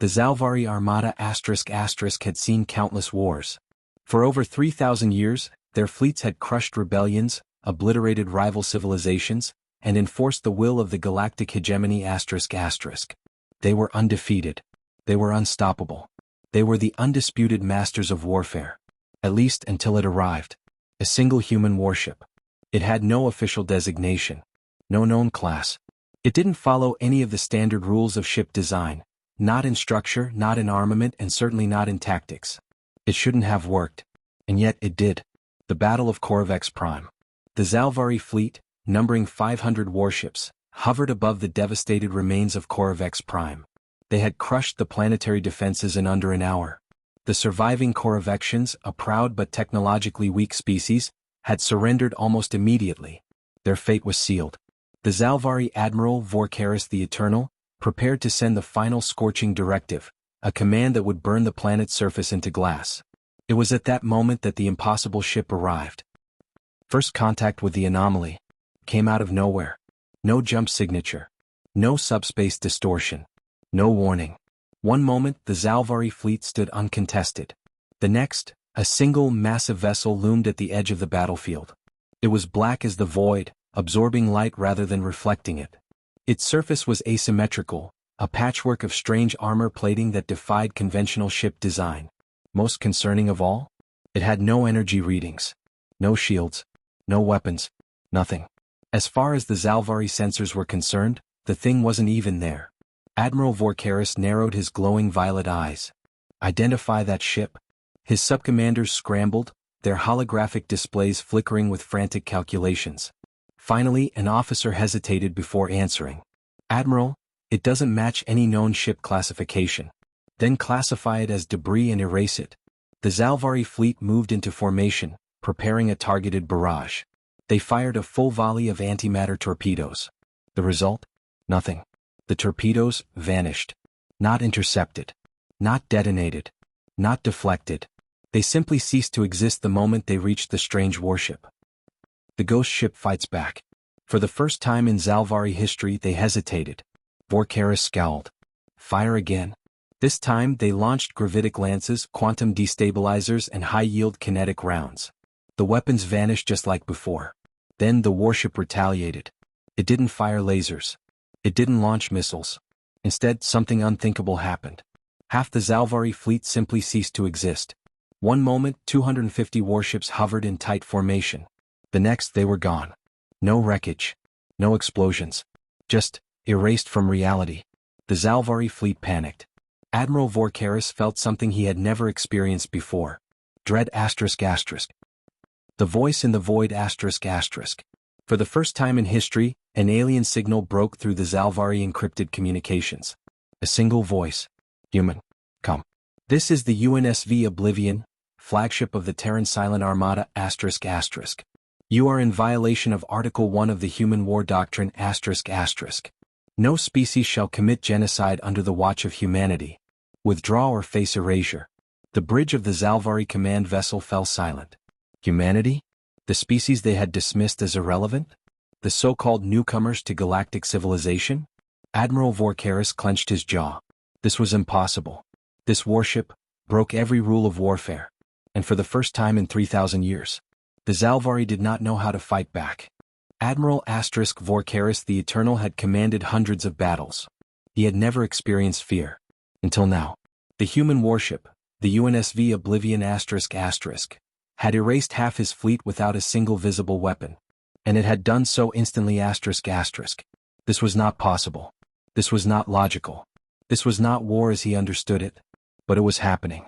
The Zalvari Armada *** had seen countless wars. For over 3,000 years, their fleets had crushed rebellions, obliterated rival civilizations, and enforced the will of the galactic hegemony ***. They were undefeated. They were unstoppable. They were the undisputed masters of warfare. At least until it arrived. A single human warship. It had no official designation. No known class. It didn't follow any of the standard rules of ship design. Not in structure, not in armament, and certainly not in tactics. It shouldn't have worked. And yet it did. The Battle of Corvex Prime. The Zalvari fleet, numbering 500 warships, hovered above the devastated remains of Corvex Prime. They had crushed the planetary defenses in under an hour. The surviving Corvexians, a proud but technologically weak species, had surrendered almost immediately. Their fate was sealed. The Zalvari Admiral Vorkaris the Eternal prepared to send the final scorching directive, a command that would burn the planet's surface into glass. It was at that moment that the impossible ship arrived. First contact with the anomaly came out of nowhere. No jump signature. No subspace distortion. No warning. One moment, the Zalvari fleet stood uncontested. The next, a single massive vessel loomed at the edge of the battlefield. It was black as the void, absorbing light rather than reflecting it. Its surface was asymmetrical, a patchwork of strange armor plating that defied conventional ship design. Most concerning of all? It had no energy readings. No shields. No weapons. Nothing. As far as the Zalvari sensors were concerned, the thing wasn't even there. Admiral Vorkaris narrowed his glowing violet eyes. Identify that ship? His subcommanders scrambled, their holographic displays flickering with frantic calculations. Finally, an officer hesitated before answering. Admiral, it doesn't match any known ship classification. Then classify it as debris and erase it. The Zalvari fleet moved into formation, preparing a targeted barrage. They fired a full volley of antimatter torpedoes. The result? Nothing. The torpedoes vanished. Not intercepted. Not detonated. Not deflected. They simply ceased to exist the moment they reached the strange warship. The ghost ship fights back. For the first time in Zalvari history, they hesitated. Vorkaris scowled. Fire again. This time, they launched gravitic lances, quantum destabilizers, and high-yield kinetic rounds. The weapons vanished just like before. Then the warship retaliated. It didn't fire lasers. It didn't launch missiles. Instead, something unthinkable happened. Half the Zalvari fleet simply ceased to exist. One moment, 250 warships hovered in tight formation. The next, they were gone. No wreckage. No explosions. Just erased from reality. The Zalvari fleet panicked. Admiral Vorkaris felt something he had never experienced before. Dread ***. The voice in the void ***. For the first time in history, an alien signal broke through the Zalvari encrypted communications. A single voice. Human. Come. This is the UNSV Oblivion, flagship of the Terran Silent Armada ***. You are in violation of Article 1 of the Human War Doctrine ***. No species shall commit genocide under the watch of humanity. Withdraw or face erasure. The bridge of the Zalvari command vessel fell silent. Humanity? The species they had dismissed as irrelevant? The so-called newcomers to galactic civilization? Admiral Vorkaris clenched his jaw. This was impossible. This warship broke every rule of warfare. And for the first time in 3,000 years, the Zalvari did not know how to fight back. Admiral Vorkaris the Eternal had commanded hundreds of battles. He had never experienced fear. Until now. The human warship, the UNSV Oblivion ***, had erased half his fleet without a single visible weapon. And it had done so instantly ***. This was not possible. This was not logical. This was not war as he understood it. But it was happening.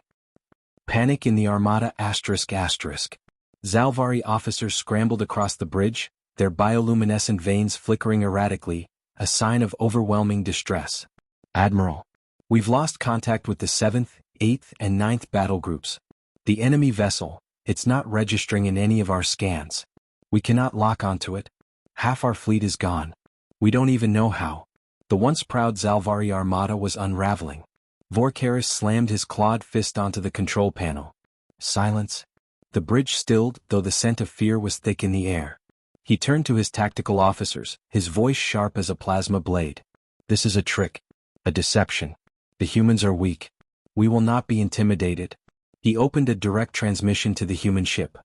Panic in the Armada ***. Zalvari officers scrambled across the bridge, their bioluminescent veins flickering erratically, a sign of overwhelming distress. Admiral. We've lost contact with the 7th, 8th, and 9th battle groups. The enemy vessel, it's not registering in any of our scans. We cannot lock onto it. Half our fleet is gone. We don't even know how. The once proud Zalvari Armada was unraveling. Vorkaris slammed his clawed fist onto the control panel. Silence. The bridge stilled, though the scent of fear was thick in the air. He turned to his tactical officers, his voice sharp as a plasma blade. This is a trick. A deception. The humans are weak. We will not be intimidated. He opened a direct transmission to the human ship.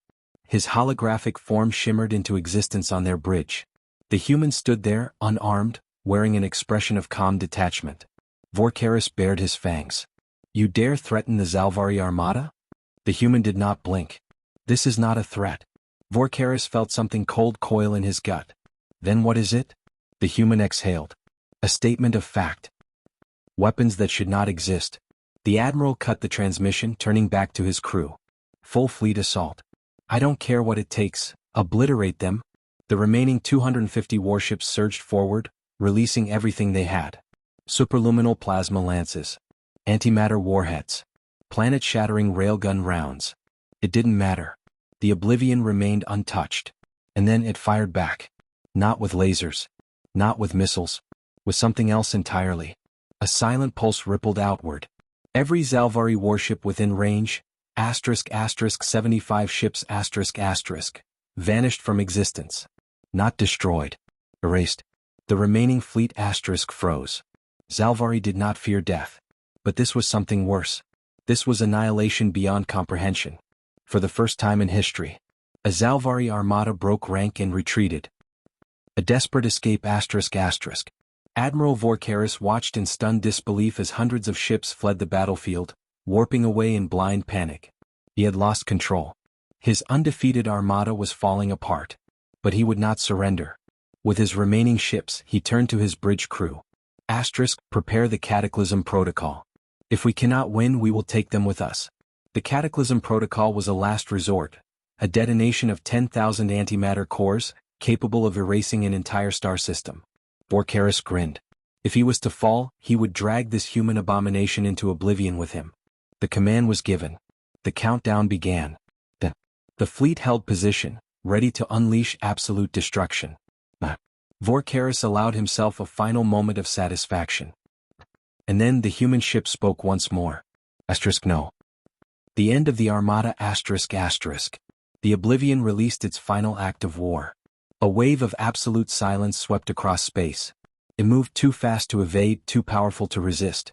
His holographic form shimmered into existence on their bridge. The human stood there, unarmed, wearing an expression of calm detachment. Vorkaris bared his fangs. You dare threaten the Zalvari Armada? The human did not blink. This is not a threat. Vorkaris felt something cold coil in his gut. Then what is it? The human exhaled. A statement of fact. Weapons that should not exist. The admiral cut the transmission, turning back to his crew. Full fleet assault. I don't care what it takes. Obliterate them. The remaining 250 warships surged forward, releasing everything they had. Superluminal plasma lances. Antimatter warheads. Planet-shattering railgun rounds. It didn't matter. The Oblivion remained untouched. And then it fired back. Not with lasers. Not with missiles. With something else entirely. A silent pulse rippled outward. Every Zalvari warship within range, *** 75 ships ***, vanished from existence. Not destroyed. Erased. The remaining fleet * froze. Zalvari did not fear death. But this was something worse. This was annihilation beyond comprehension. For the first time in history, a Zalvari armada broke rank and retreated. A desperate escape ***. Admiral Vorkaris watched in stunned disbelief as hundreds of ships fled the battlefield, warping away in blind panic. He had lost control. His undefeated armada was falling apart. But he would not surrender. With his remaining ships, he turned to his bridge crew. ***, prepare the Cataclysm Protocol. If we cannot win, we will take them with us. The Cataclysm Protocol was a last resort, a detonation of 10,000 antimatter cores, capable of erasing an entire star system. Vorkaris grinned. If he was to fall, he would drag this human abomination into oblivion with him. The command was given. The countdown began. The fleet held position, ready to unleash absolute destruction. Vorkaris allowed himself a final moment of satisfaction. And then the human ship spoke once more. No. The end of the Armada ***. The Oblivion released its final act of war. A wave of absolute silence swept across space. It moved too fast to evade, too powerful to resist.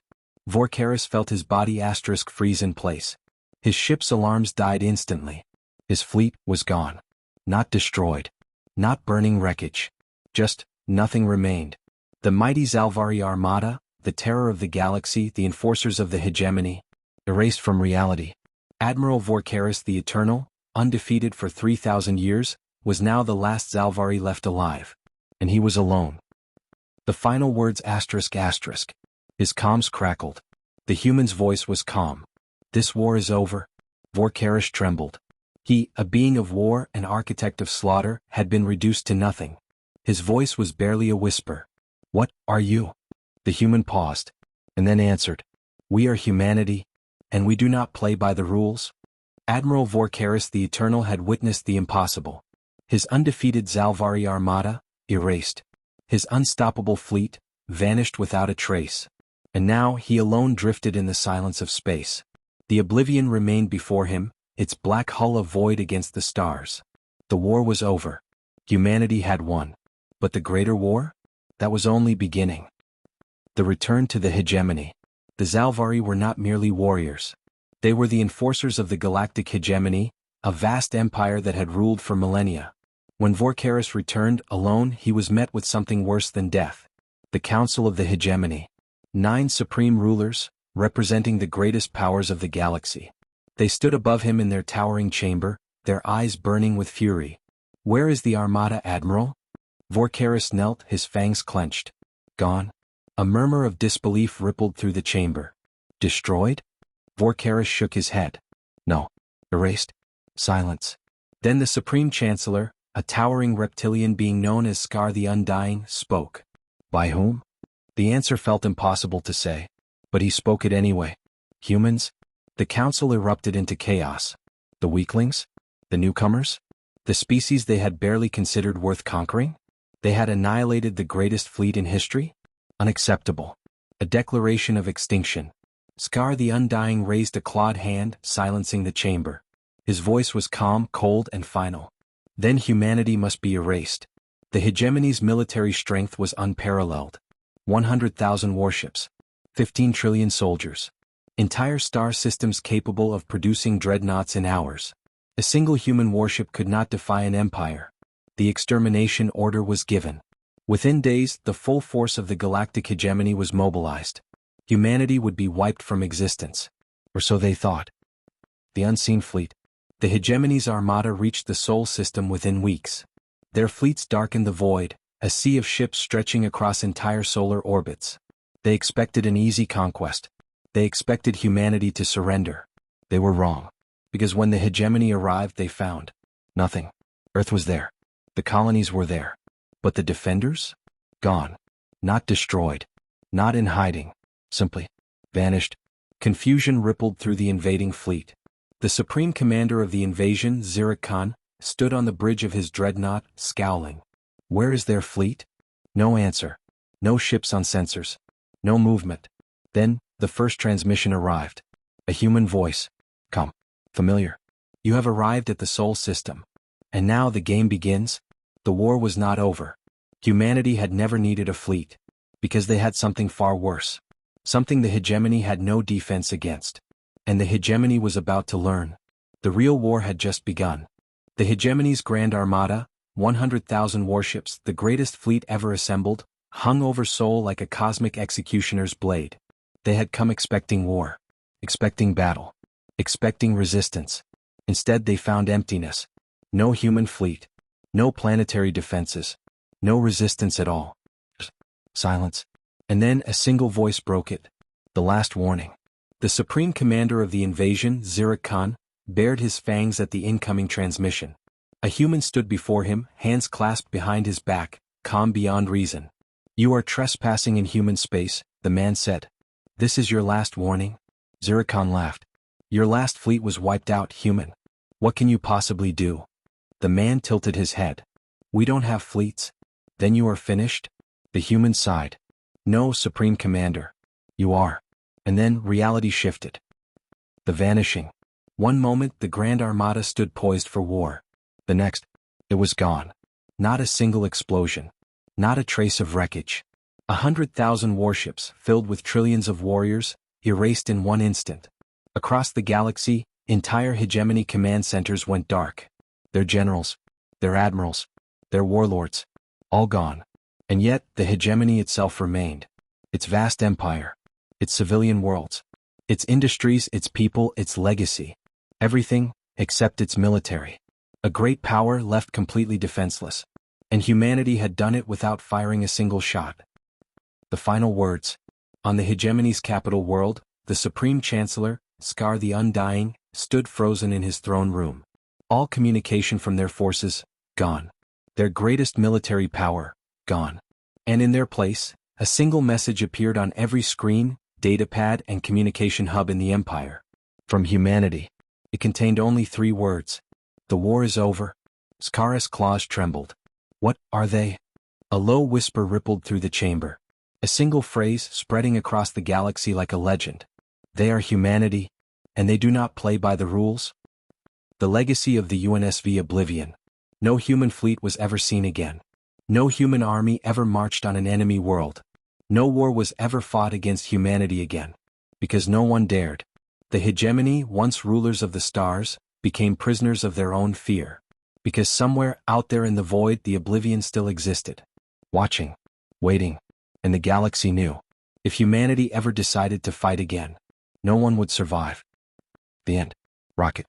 Vorkaris felt his body * freeze in place. His ship's alarms died instantly. His fleet was gone. Not destroyed. Not burning wreckage. Just, nothing remained. The mighty Zalvari Armada, the terror of the galaxy, the enforcers of the hegemony, erased from reality. Admiral Vorkaris the Eternal, undefeated for 3,000 years, was now the last Zalvari left alive. And he was alone. The final words ***. His comms crackled. The human's voice was calm. This war is over. Vorkaris trembled. He, a being of war, an architect of slaughter, had been reduced to nothing. His voice was barely a whisper. What are you? The human paused, and then answered. We are humanity, and we do not play by the rules. Admiral Vorkaris the Eternal had witnessed the impossible. His undefeated Zalvari Armada, erased. His unstoppable fleet, vanished without a trace. And now he alone drifted in the silence of space. The Oblivion remained before him, its black hull a void against the stars. The war was over. Humanity had won. But the greater war? That was only beginning. The return to the hegemony. The Zalvari were not merely warriors. They were the enforcers of the galactic hegemony, a vast empire that had ruled for millennia. When Vorkaris returned, alone, he was met with something worse than death. The Council of the Hegemony. 9 supreme rulers, representing the greatest powers of the galaxy. They stood above him in their towering chamber, their eyes burning with fury. Where is the Armada, Admiral? Vorkaris knelt, his fangs clenched. Gone? A murmur of disbelief rippled through the chamber. Destroyed? Vorkaris shook his head. No. Erased? Silence. Then the Supreme Chancellor, a towering reptilian being known as Scar the Undying, spoke. By whom? The answer felt impossible to say. But he spoke it anyway. Humans? The council erupted into chaos. The weaklings? The newcomers? The species they had barely considered worth conquering? They had annihilated the greatest fleet in history? Unacceptable. A declaration of extinction. Scar the Undying raised a clawed hand, silencing the chamber. His voice was calm, cold, and final. Then humanity must be erased. The hegemony's military strength was unparalleled. 100,000 warships. 15 trillion soldiers. Entire star systems capable of producing dreadnoughts in hours. A single human warship could not defy an empire. The extermination order was given. Within days, the full force of the galactic hegemony was mobilized. Humanity would be wiped from existence. Or so they thought. The unseen fleet. The hegemony's armada reached the Sol system within weeks. Their fleets darkened the void, a sea of ships stretching across entire solar orbits. They expected an easy conquest. They expected humanity to surrender. They were wrong. Because when the hegemony arrived, they found nothing. Earth was there. The colonies were there. But the defenders? Gone. Not destroyed. Not in hiding. Simply vanished. Confusion rippled through the invading fleet. The supreme commander of the invasion, Zircon Khan, stood on the bridge of his dreadnought, scowling. Where is their fleet? No answer. No ships on sensors. No movement. Then, the first transmission arrived. A human voice. Come. Familiar. You have arrived at the Sol system. And now the game begins? The war was not over. Humanity had never needed a fleet. Because they had something far worse. Something the hegemony had no defense against. And the hegemony was about to learn. The real war had just begun. The hegemony's Grand Armada, 100,000 warships, the greatest fleet ever assembled, hung over Sol like a cosmic executioner's blade. They had come expecting war. Expecting battle. Expecting resistance. Instead they found emptiness. No human fleet. No planetary defenses. No resistance at all. Silence. And then a single voice broke it. The last warning. The supreme commander of the invasion, Zircon Khan, bared his fangs at the incoming transmission. A human stood before him, hands clasped behind his back, calm beyond reason. You are trespassing in human space, the man said. This is your last warning? Zircon Khan laughed. Your last fleet was wiped out, human. What can you possibly do? The man tilted his head. We don't have fleets. Then you are finished? The human sighed. No, Supreme Commander. You are. And then reality shifted. The vanishing. One moment the Grand Armada stood poised for war. The next, it was gone. Not a single explosion. Not a trace of wreckage. 100,000 warships filled with trillions of warriors, erased in one instant. Across the galaxy, entire hegemony command centers went dark. Their generals, their admirals, their warlords, all gone. And yet, the hegemony itself remained. Its vast empire. Its civilian worlds. Its industries, its people, its legacy. Everything, except its military. A great power left completely defenseless. And humanity had done it without firing a single shot. The final words. On the hegemony's capital world, the Supreme Chancellor, Scar the Undying, stood frozen in his throne room. All communication from their forces, gone. Their greatest military power, gone. And in their place, a single message appeared on every screen, datapad and communication hub in the Empire. From humanity. It contained only 3 words. The war is over. Scar's claws trembled. What are they? A low whisper rippled through the chamber. A single phrase spreading across the galaxy like a legend. They are humanity, and they do not play by the rules. The legacy of the UNSV Oblivion. No human fleet was ever seen again. No human army ever marched on an enemy world. No war was ever fought against humanity again. Because no one dared. The hegemony, once rulers of the stars, became prisoners of their own fear. Because somewhere out there in the void the Oblivion still existed. Watching. Waiting. And the galaxy knew. If humanity ever decided to fight again, no one would survive. The end. Rocket.